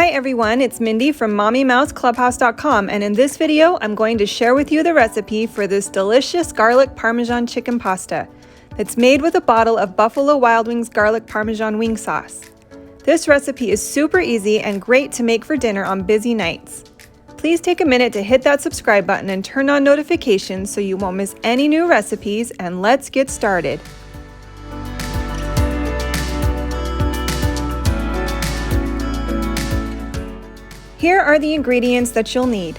Hi everyone, it's Mindy from MommyMouseClubhouse.com, and in this video I'm going to share with you the recipe for this delicious garlic Parmesan chicken pasta that's made with a bottle of Buffalo Wild Wings garlic Parmesan wing sauce. This recipe is super easy and great to make for dinner on busy nights. Please take a minute to hit that subscribe button and turn on notifications so you won't miss any new recipes, and let's get started. Here are the ingredients that you'll need.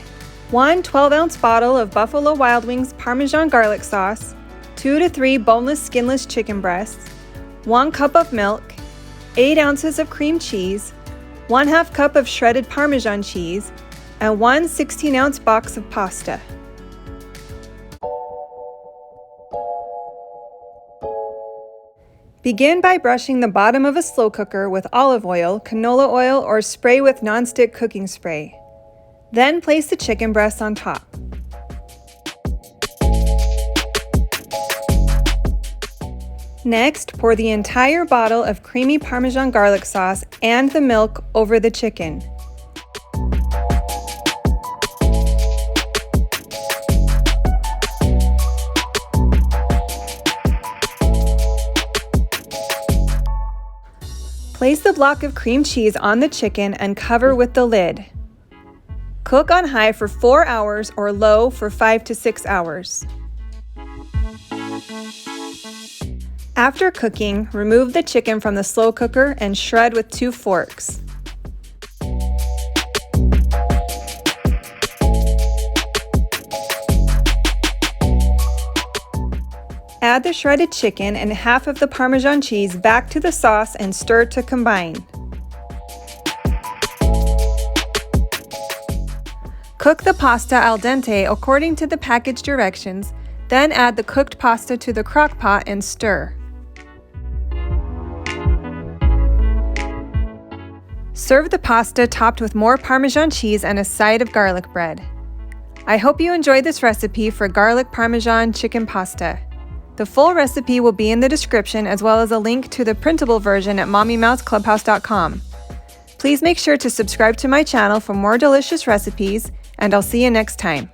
1 12-ounce bottle of Buffalo Wild Wings Parmesan garlic sauce, 2 to 3 boneless skinless chicken breasts, 1 cup of milk, 8 ounces of cream cheese, 1/2 cup of shredded Parmesan cheese, and 1 16-ounce box of pasta. Begin by brushing the bottom of a slow cooker with olive oil, canola oil, or spray with nonstick cooking spray. Then place the chicken breasts on top. Next, pour the entire bottle of creamy Parmesan garlic sauce and the milk over the chicken. Place the block of cream cheese on the chicken and cover with the lid. Cook on high for 4 hours or low for 5 to 6 hours. After cooking, remove the chicken from the slow cooker and shred with 2 forks. Add the shredded chicken and half of the Parmesan cheese back to the sauce and stir to combine. Cook the pasta al dente according to the package directions, then add the cooked pasta to the crock pot and stir. Serve the pasta topped with more Parmesan cheese and a side of garlic bread. I hope you enjoyed this recipe for garlic Parmesan chicken pasta. The full recipe will be in the description, as well as a link to the printable version at MommyMouseClubhouse.com. Please make sure to subscribe to my channel for more delicious recipes, and I'll see you next time.